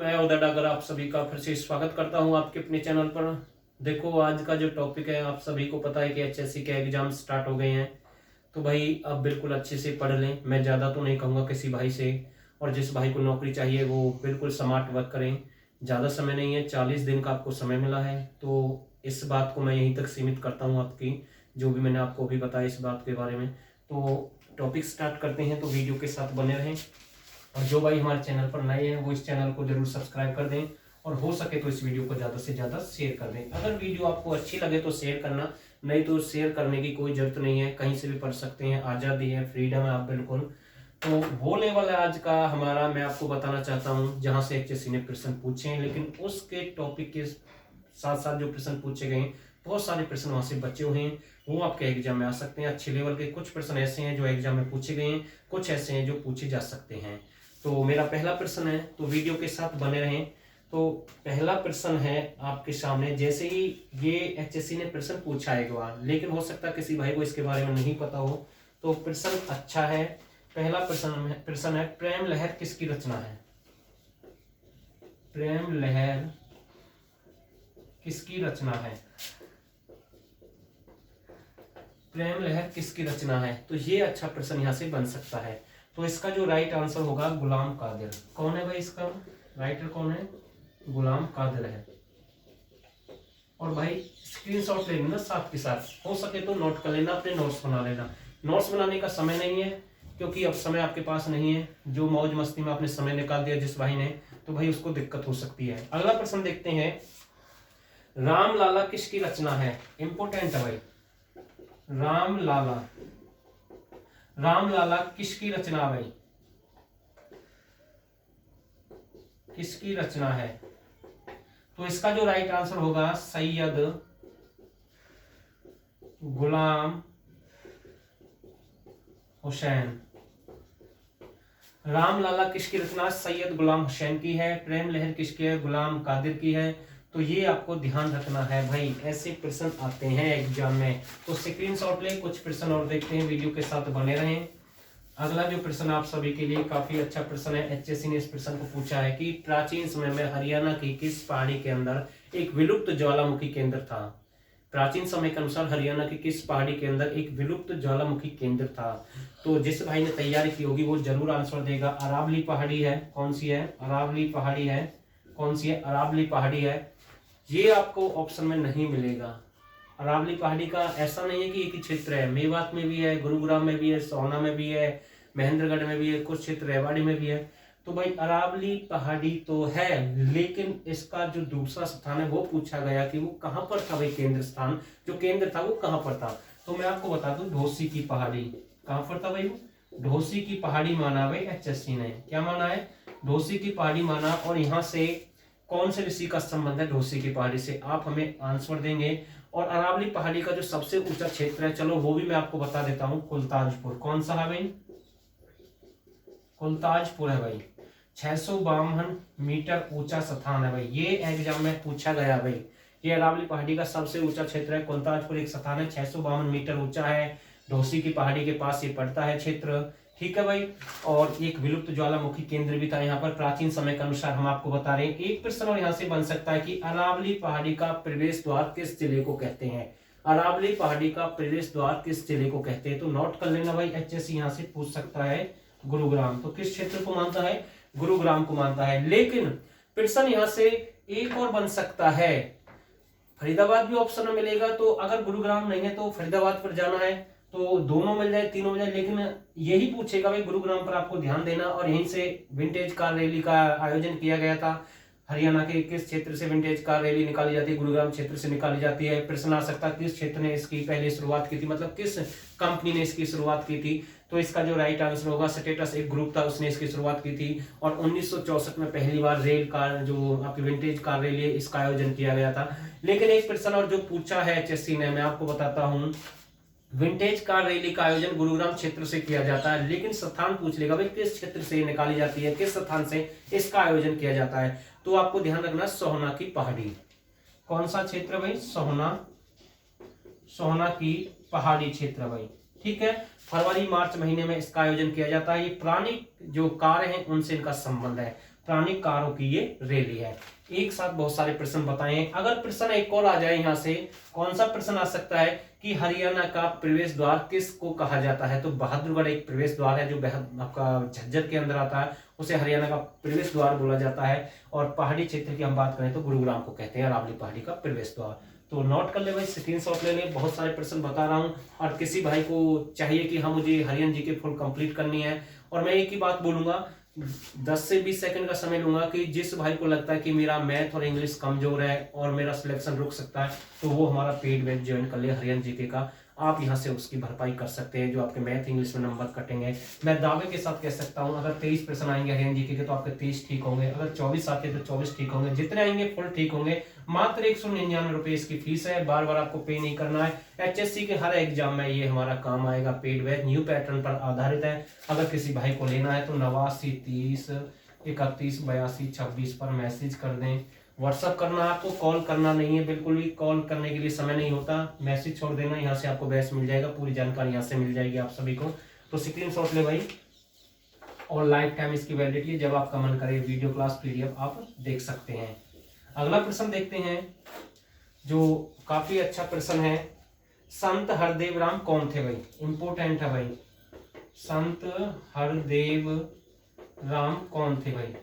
मैं उदय डागर आप सभी का फिर से स्वागत करता हूं आपके अपने चैनल पर। देखो, आज का जो टॉपिक है, आप सभी को पता है कि एचएससी के एग्जाम स्टार्ट हो गए हैं। तो भाई अब बिल्कुल अच्छे से पढ़ लें। मैं ज़्यादा तो नहीं कहूँगा किसी भाई से, और जिस भाई को नौकरी चाहिए वो बिल्कुल स्मार्ट वर्क करें। ज़्यादा समय नहीं है, 40 दिन का आपको समय मिला है। तो इस बात को मैं यहीं तक सीमित करता हूँ आपकी, जो भी मैंने आपको अभी बताया इस बात के बारे में। तो टॉपिक स्टार्ट करते हैं, तो वीडियो के साथ बने रहें। और जो भाई हमारे चैनल पर नए हैं वो इस चैनल को जरूर सब्सक्राइब कर दें, और हो सके तो इस वीडियो को ज़्यादा से ज़्यादा शेयर कर दें। अगर वीडियो आपको अच्छी लगे तो शेयर करना, नहीं तो शेयर करने की कोई ज़रूरत नहीं है। कहीं से भी पढ़ सकते हैं, आज़ादी है, फ्रीडम है आप बिल्कुल। तो वो लेवल है आज का हमारा। मैं आपको बताना चाहता हूँ जहाँ से एचएससी ने प्रश्न पूछे हैं, लेकिन उसके टॉपिक के साथ साथ जो प्रश्न पूछे गए हैं, बहुत सारे प्रश्न वहाँ से बचे हुए हैं, वो आपके एग्जाम में आ सकते हैं। अच्छे लेवल के कुछ प्रश्न ऐसे हैं जो एग्जाम में पूछे गए हैं, कुछ ऐसे हैं जो पूछे जा सकते हैं। तो मेरा पहला प्रश्न है, तो वीडियो के साथ बने रहें। तो पहला प्रश्न है आपके सामने। जैसे ही ये एचएससी ने प्रश्न पूछा है एक बार, लेकिन हो सकता है किसी भाई को इसके बारे में नहीं पता हो, तो प्रश्न अच्छा है। पहला प्रश्न है प्रेम लहर किसकी रचना है? प्रेम लहर किसकी रचना है? प्रेम लहर किसकी रचना है? तो ये अच्छा प्रश्न यहाँ से बन सकता है। तो इसका जो राइट आंसर होगा गुलाम कादिर। कौन है भाई इसका राइटर? कौन है? गुलाम कादिर है। और भाई स्क्रीनशॉट ले लेना साथ के साथ, हो सके तो नोट कर लेना, अपने नोट्स बना लेना। नोट्स बनाने का समय नहीं है, क्योंकि अब समय आपके पास नहीं है। जो मौज मस्ती में आपने समय निकाल दिया जिस भाई ने, तो भाई उसको दिक्कत हो सकती है। अगला प्रश्न देखते हैं, राम लाला किसकी रचना है? इंपोर्टेंट है भाई। राम लाला, राम लाला किसकी रचना भाई? किसकी रचना है? तो इसका जो राइट आंसर होगा सैयद गुलाम हुसैन। राम लाला किसकी रचना? सैयद गुलाम हुसैन की है। प्रेम लहर किसकी है? गुलाम कादिर की है। तो ये आपको ध्यान रखना है भाई, ऐसे प्रश्न आते हैं एग्जाम में। तो स्क्रीनशॉट ले। कुछ प्रश्न और देखते हैं, वीडियो के साथ बने रहें। अगला जो प्रश्न आप सभी के लिए काफी अच्छा प्रश्न है। एचएससी ने इस प्रश्न को पूछा है कि प्राचीन समय में हरियाणा की किस पहाड़ी के अंदर एक विलुप्त ज्वालामुखी केंद्र था? प्राचीन समय के अनुसार हरियाणा की किस पहाड़ी के अंदर एक विलुप्त ज्वालामुखी केंद्र था? तो जिस भाई ने तैयारी की होगी वो जरूर आंसर देगा। अरावली पहाड़ी है। कौन सी है? अरावली पहाड़ी है। कौन सी है? अरावली पहाड़ी है। ये आपको ऑप्शन में नहीं मिलेगा। अरावली पहाड़ी का ऐसा नहीं है कि एक ही क्षेत्र है, मेवात में भी है, गुरुग्राम में भी है, सोहना में भी है, महेंद्रगढ़ में भी है, कुछ क्षेत्र रेवाड़ी में भी है। तो भाई अरावली पहाड़ी तो है, लेकिन इसका जो दूसरा स्थान है वो पूछा गया कि वो कहां पर था भाई, केंद्र स्थान जो केंद्र था वो कहां पर था। तो मैं आपको बता दूं, ढोसी की पहाड़ी। कहां पर था भाई? ढोसी की पहाड़ी माना भाई एचएससी ने। क्या माना है? ढोसी की पहाड़ी माना। और यहाँ से कौन से ऋषि का संबंध है ढोसी की पहाड़ी से, आप हमें आंसर देंगे। और अरावली पहाड़ी का जो सबसे ऊंचा क्षेत्र है, चलो वो भी मैं आपको बता देता हूं, कुलताजपुर। कौन सा है भाई? कुलताजपुर है भाई। 652 मीटर ऊंचा स्थान है भाई। ये एग्जाम में पूछा गया भाई। ये अरावली पहाड़ी का सबसे ऊंचा क्षेत्र है, कुलताजपुर एक स्थान है, 652 मीटर ऊंचा है। ढोसी की पहाड़ी के पास ये पड़ता है क्षेत्र। ठीक है भाई। और एक विलुप्त ज्वालामुखी केंद्र भी था यहाँ पर प्राचीन समय के अनुसार, हम आपको बता रहे हैं। एक प्रश्न और यहाँ से बन सकता है कि अरावली पहाड़ी का प्रवेश द्वार किस जिले को कहते हैं? अरावली पहाड़ी का प्रवेश द्वार किस जिले को कहते हैं? तो नोट कर लेना भाई, एचएससी यहाँ से पूछ सकता है गुरुग्राम। तो किस क्षेत्र को मानता है? गुरुग्राम को मानता है। लेकिन प्रश्न यहाँ से एक और बन सकता है, फरीदाबाद भी ऑप्शन में मिलेगा। तो अगर गुरुग्राम नहीं है तो फरीदाबाद पर जाना है, तो दोनों मिल जाए, तीनों मिल जाए, लेकिन यही पूछेगा भाई गुरुग्राम पर आपको ध्यान देना। और यहीं से विंटेज कार रैली का आयोजन किया गया था। हरियाणा के किस क्षेत्र से विंटेज कार रैली निकाली जाती है? गुरुग्राम क्षेत्र से निकाली जाती है। प्रश्न आ सकता है किस क्षेत्र ने इसकी पहले शुरुआत की थी, मतलब किस कंपनी ने इसकी शुरुआत की थी? तो इसका जो राइट आंसर होगा स्टेटस एक ग्रुप था, उसने इसकी शुरुआत की थी। और 1964 में पहली बार रेल कार, जो आपकी विंटेज कार रैली है, इसका आयोजन किया गया था। लेकिन एक प्रश्न और जो पूछा है एचएससी ने, मैं आपको बताता हूं। विंटेज कार रैली का आयोजन गुरुग्राम क्षेत्र से किया जाता है, लेकिन स्थान पूछ लेगा भाई किस क्षेत्र से निकाली जाती है, किस स्थान से इसका आयोजन किया जाता है। तो आपको ध्यान रखना, सोहना की पहाड़ी। कौन सा क्षेत्र भाई? सोहना। सोहना की पहाड़ी क्षेत्र भाई। ठीक है। फरवरी मार्च महीने में इसका आयोजन किया जाता है। ये पुरानी जो कार हैं उनसे इनका संबंध है। प्राणी कारों की ये रैली है। एक साथ बहुत सारे प्रश्न बताए। अगर प्रश्न एक और आ जाए यहाँ से, कौन सा प्रश्न आ सकता है कि हरियाणा का प्रवेश द्वार किसको कहा जाता है? तो बहादुरगढ़ एक प्रवेश द्वार है जो आपका झज्जर के अंदर आता है, उसे हरियाणा का प्रवेश द्वार बोला जाता है। और पहाड़ी क्षेत्र की हम बात करें तो गुरुग्राम को कहते हैं अरावली पहाड़ी का प्रवेश द्वार। तो नोट कर ले भाई, स्क्रीनशॉट ले ले, बहुत सारे प्रश्न बता रहा हूँ। और किसी भाई को चाहिए कि हाँ मुझे हरियाणा जी के फुल कंप्लीट करनी है, और मैं एक ही बात बोलूंगा, 10 से 20 सेकंड का समय लूंगा कि जिस भाई को लगता है कि मेरा मैथ और इंग्लिश कमजोर है और मेरा सिलेक्शन रुक सकता है, तो वो हमारा पेड बैच ज्वाइन कर ले हरियाणा जीके का। आप यहाँ से उसकी भरपाई कर सकते हैं जो आपके मैथ इंग्लिश में नंबर कटेंगे। मैं दावे के साथ कह सकता हूँ अगर 23 प्रश्न आएंगे हरियाणा जीके के तो आपके 23 ठीक होंगे, अगर 24 आते हैं तो 24 ठीक होंगे, जितने आएंगे फुल ठीक होंगे। मात्र 199 रुपए इसकी फीस है, बार बार आपको पे नहीं करना है। HSC के हर एग्जाम में ये हमारा काम आएगा। पेड बैच न्यू पैटर्न पर आधारित है। अगर किसी भाई को लेना है तो 89 30 31 82 26 पर मैसेज कर दें। व्हाट्सअप करना, आपको कॉल करना नहीं है, बिल्कुल भी कॉल करने के लिए समय नहीं होता। मैसेज छोड़ देना, यहाँ से आपको बैच मिल जाएगा, पूरी जानकारी यहाँ से मिल जाएगी आप सभी को। तो स्क्रीनशॉट ले भाई, और लाइफ टाइम इसकी वैलिडिटी, जब आपका मन करे वीडियो क्लास PDF आप देख सकते हैं। अगला प्रश्न देखते हैं जो काफी अच्छा प्रश्न है। संत हरदेव राम कौन थे भाई? इंपोर्टेंट है भाई, संत हरदेव राम कौन थे भाई?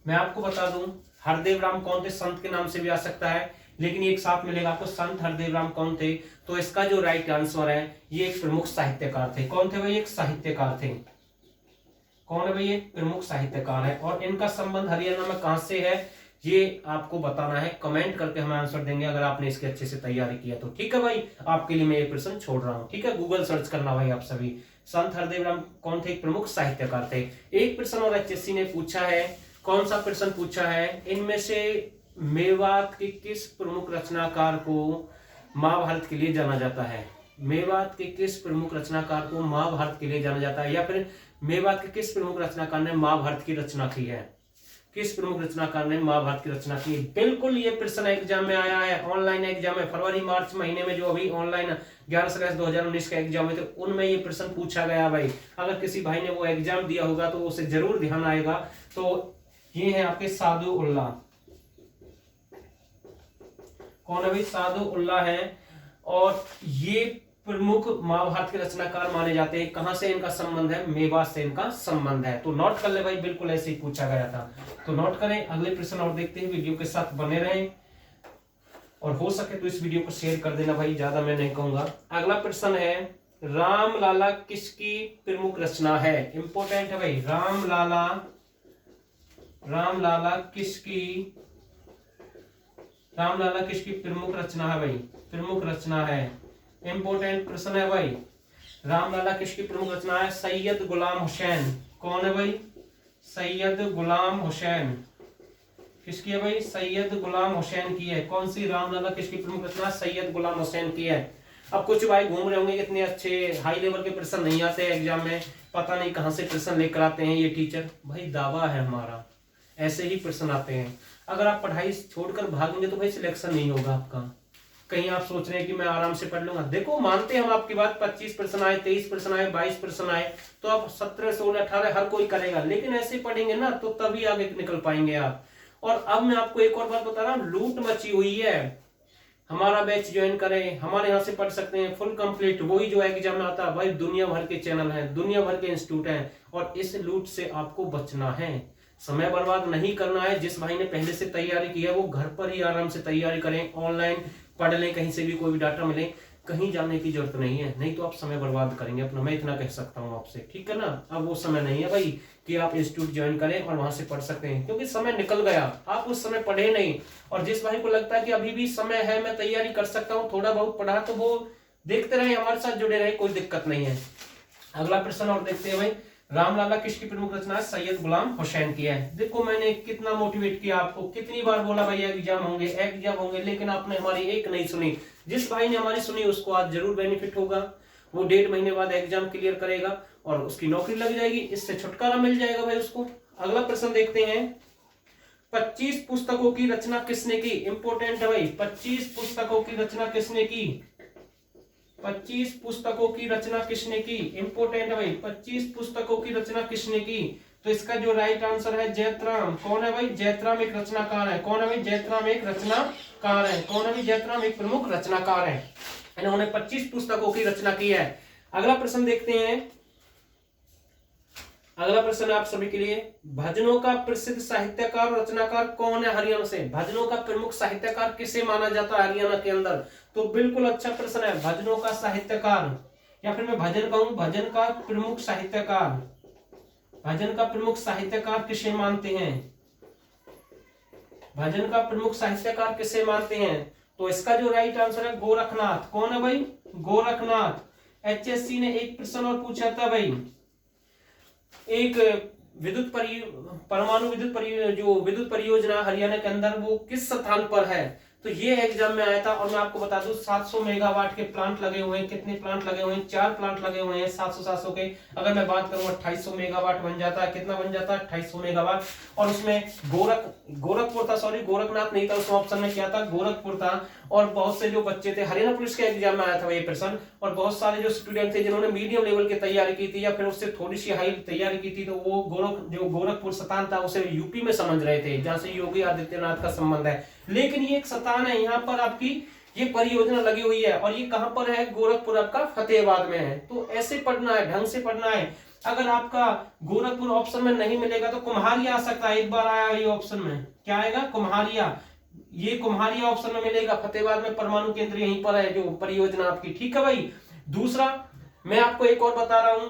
मैं आपको बता दूं हरदेव राम कौन थे, संत के नाम से भी आ सकता है, लेकिन एक साथ मिलेगा आपको। संत हरदेव राम कौन थे? तो इसका जो राइट आंसर है, ये एक प्रमुख साहित्यकार थे। कौन थे भाई? एक साहित्यकार थे। कौन है भाई? एक प्रमुख साहित्यकार है। और इनका संबंध हरियाणा में कहां से है, ये आपको बताना है। कमेंट करके हमें आंसर देंगे अगर आपने इसकी अच्छे से तैयारी किया तो। ठीक है भाई, आपके लिए मैं ये प्रश्न छोड़ रहा हूं। ठीक है, गूगल सर्च करना भाई आप सभी। संत हरदेव राम कौन थे? एक प्रमुख साहित्यकार थे। एक प्रश्न और HSC ने पूछा है, कौन सा प्रश्न पूछा है? इनमें से मेवात के किस प्रमुख रचनाकार को महाभारत के लिए जाना जाता है? मेवात के किस प्रमुख रचनाकार को महाभारत के लिए जाना जाता है, या फिर मेवात के किस प्रमुख रचनाकार ने महाभारत की रचना की है? किस प्रमुख रचनाकार ने महाभारत की रचना की? बिल्कुल, ये प्रश्न एग्जाम में आया है, ऑनलाइन एग्जाम में फरवरी मार्च महीने में जो अभी ऑनलाइन 11/7/2019 का एग्जाम हुए थे उनमें ये प्रश्न पूछा गया भाई। अगर किसी भाई ने वो एग्जाम दिया होगा तो उसे जरूर ध्यान आएगा। तो ये है आपके सादु उल्लाह। कौन है भाई? सादु उल्लाह है। और ये प्रमुख महाभारत के रचनाकार माने जाते हैं। कहां से इनका संबंध है? मेवात से इनका संबंध है। तो नोट कर ले भाई, बिल्कुल ऐसे ही पूछा गया था, तो नोट करें। अगले प्रश्न और देखते हैं, वीडियो के साथ बने रहें, और हो सके तो इस वीडियो को शेयर कर देना भाई, ज्यादा मैं नहीं कहूंगा। अगला प्रश्न है, रामलाला किसकी प्रमुख रचना है? इंपोर्टेंट है भाई, रामलाला किसकी प्रमुख रचना है भाई? प्रमुख रचना है, इंपोर्टेंट प्रश्न है भाई। रामलाला किसकी प्रमुख रचना है? सैयद गुलाम हुसैन। कौन है भाई? सैयद गुलाम हुसैन। किसकी है भाई? सैयद गुलाम हुसैन की है। कौन सी? रामलाला किसकी प्रमुख रचना? सैयद गुलाम हुसैन की है। अब कुछ भाई घूम रहे होंगे, इतने अच्छे हाई लेवल के प्रश्न नहीं आते एग्जाम में, पता नहीं कहां से प्रश्न लेकर आते हैं ये टीचर। भाई दावा है हमारा, ऐसे ही प्रश्न आते हैं। अगर आप पढ़ाई छोड़कर भागेंगे तो भाई सिलेक्शन नहीं होगा आपका। कहीं आप सोच रहे हैं कि मैं आराम से पढ़ लूंगा, देखो मानते हैं हम आपकी बात, 25 प्रश्न आए, 23 प्रश्न आए, 22 प्रश्न आए, तो आप 17 16 18 हर कोई करेगा, लेकिन ऐसे पढ़ेंगे ना तो तभी आगे निकल पाएंगे आप। और अब मैं आपको एक और बात बता रहा हूँ, लूट मची हुई है। हमारा बैच ज्वाइन करें, हमारे यहाँ से पढ़ सकते हैं फुल कंप्लीट, वही जो एग्जाम में आता है भाई। दुनिया भर के चैनल हैं, दुनिया भर के इंस्टीट्यूट हैं, और इस लूट से आपको बचना है, समय बर्बाद नहीं करना है। जिस भाई ने पहले से तैयारी की है वो घर पर ही आराम से तैयारी करें, ऑनलाइन पढ़ लें, कहीं से भी कोई भी डाटा मिले, कहीं जाने की जरूरत नहीं है, नहीं तो आप समय बर्बाद करेंगे अपना। मैं इतना कह सकता हूँ आपसे, ठीक है ना। अब वो समय नहीं है भाई कि आप इंस्टीट्यूट ज्वाइन करें और वहां से पढ़ सकते हैं, क्योंकि समय निकल गया, आप उस समय पढ़े नहीं। और जिस भाई को लगता है कि अभी भी समय है, मैं तैयारी कर सकता हूँ, थोड़ा बहुत पढ़ा, तो वो देखते रहे, हमारे साथ जुड़े रहे, कोई दिक्कत नहीं है। अगला प्रश्न और देखते हैं भाई, रामलाला किसकी प्रमुख रचना है? सैयद गुलाम हुसैन की है। देखो मैंने कितना मोटिवेट किया आपको, कितनी बार बोला भाई एग्जाम होंगे, लेकिन आपने हमारी एक नहीं सुनी। जिस भाई ने हमारी सुनी उसको आज जरूर बेनिफिट होगा, वो 1.5 महीने बाद एग्जाम क्लियर करेगा और उसकी नौकरी लग जाएगी, इससे छुटकारा मिल जाएगा भाई उसको। अगला प्रश्न देखते हैं, 25 पुस्तकों की रचना किसने की? इंपोर्टेंट है भाई, 25 पुस्तकों की रचना किसने की? 25 पुस्तकों की रचना किसने की? इंपोर्टेंट है भाई, 25 पुस्तकों की रचना किसने की? तो इसका जो राइट आंसर है जैतराम। कौन है भाई? जैतराम एक रचनाकार है। कौन है भाई? जैतराम एक रचनाकार है। कौन है भाई? जैतराम एक प्रमुख रचनाकार है। इन्होंने 25 पुस्तकों की रचना की है। अगला प्रश्न देखते हैं। अगला प्रश्न आप सभी के लिए, भजनों का प्रसिद्ध साहित्यकार और रचनाकार कौन है हरियाणा से? भजनों का प्रमुख साहित्यकार किसे माना जाता है हरियाणा के अंदर? तो बिल्कुल अच्छा प्रश्न है, भजनों का साहित्यकार, या फिर मैं भजन कहूं, भजन का प्रमुख साहित्यकार। भजन का प्रमुख साहित्यकार किसे मानते हैं? भजन का प्रमुख साहित्यकार किसे मानते हैं? तो इसका जो राइट आंसर है गोरखनाथ। कौन है भाई? गोरखनाथ। एचएससी ने एक प्रश्न और पूछा था भाई, एक परमाणु विद्युत परियोजना हरियाणा के अंदर वो किस स्थान पर है? तो ये एग्जाम में आया था। और मैं आपको बता दूं 700 मेगावाट के प्लांट लगे हुए हैं। कितने प्लांट लगे हुए हैं? 4 प्लांट लगे हुए हैं 700 के। अगर मैं बात करूं 2800 मेगावाट बन जाता है। कितना बन जाता है? 2800 मेगावाट। और उसमें गोरखपुर था, सॉरी गोरखनाथ नहीं था, उसमें ऑप्शन में क्या था? गोरखपुर था। और बहुत से जो बच्चे थे, हरियाणा पुलिस के एग्जाम में आया था ये प्रश्न, और बहुत सारे जो स्टूडेंट थे जिन्होंने मीडियम लेवल की तैयारी की थी या फिर उससे थोड़ी सी हाई तैयारी की थी, तो वो गोरखपुर स्थान था उसे यूपी में समझ रहे थे, जहां से योगी आदित्यनाथ का संबंध है। लेकिन ये एक स्थान है, यहाँ पर आपकी ये परियोजना लगी हुई है। और ये कहां पर है? गोरखपुर आपका फतेहाबाद में है। तो ऐसे पढ़ना है, ढंग से पढ़ना है। अगर आपका गोरखपुर ऑप्शन में नहीं मिलेगा तो कुम्हारिया आ सकता है। एक बार आया ये ऑप्शन में, क्या आएगा? कुम्हारिया। ये कुम्हारिया ऑप्शन में मिलेगा। फतेहाबाद में परमाणु केंद्र यहीं पर है जो परियोजना आपकी। ठीक है भाई। दूसरा मैं आपको एक और बता रहा हूं,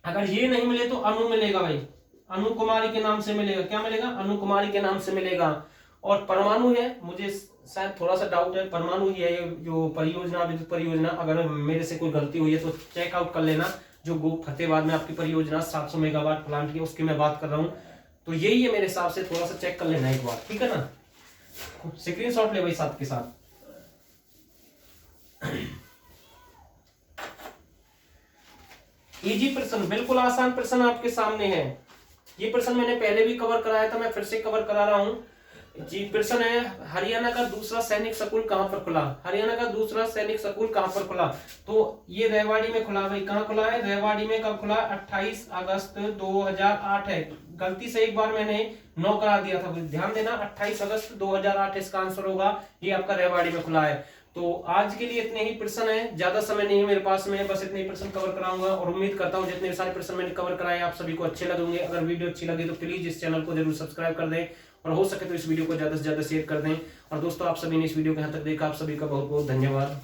अगर ये नहीं मिले तो अनु मिलेगा भाई। अनु कुमारी के नाम से मिलेगा। क्या मिलेगा? अनु कुमारी के नाम से मिलेगा। और परमाणु है, मुझे शायद थोड़ा सा डाउट है, परमाणु ही है ये जो परियोजना, विद्युत परियोजना। अगर मेरे से कोई गलती हुई है तो चेकआउट कर लेना। जो फतेहाबाद में आपकी परियोजना 700 मेगावाट प्लांट की, उसकी मैं बात कर रहा हूं। तो यही है मेरे हिसाब से, थोड़ा सा चेक कर लेना एक बार, ठीक है ना। स्क्रीनशॉट ले भाई साथ के साथ। इजी प्रश्न, बिल्कुल आसान प्रश्न आपके सामने है। ये प्रश्न मैंने पहले भी कवर कराया था, मैं फिर से कवर करा रहा हूं। जी प्रश्न है, हरियाणा का दूसरा सैनिक स्कूल कहां पर खुला? हरियाणा का दूसरा सैनिक स्कूल कहां पर खुला? तो ये रेवाड़ी में खुला भाई। कहां खुला है? रेवाड़ी में। कब खुला? 28 अगस्त 2008 है। गलती से एक बार मैंने 9 करा दिया था, ध्यान देना। 28 अगस्त 2008 इसका आंसर होगा। ये आपका रेवाड़ी में खुला है। तो आज के लिए इतने ही प्रश्न है, ज्यादा समय नहीं है मेरे पास में, बस इतने ही प्रश्न कवर कराऊंगा। और उम्मीद करता हूं जितने सारे प्रश्न मैंने कवर कराए आप सभी को अच्छे लगेंगे। अगर वीडियो अच्छी लगे तो प्लीज इस चैनल को जरूर सब्सक्राइब कर दें, और हो सके तो इस वीडियो को ज्यादा से ज्यादा शेयर कर दें। और दोस्तों आप सभी ने इस वीडियो को यहां तक देखा, आप सभी का बहुत बहुत धन्यवाद।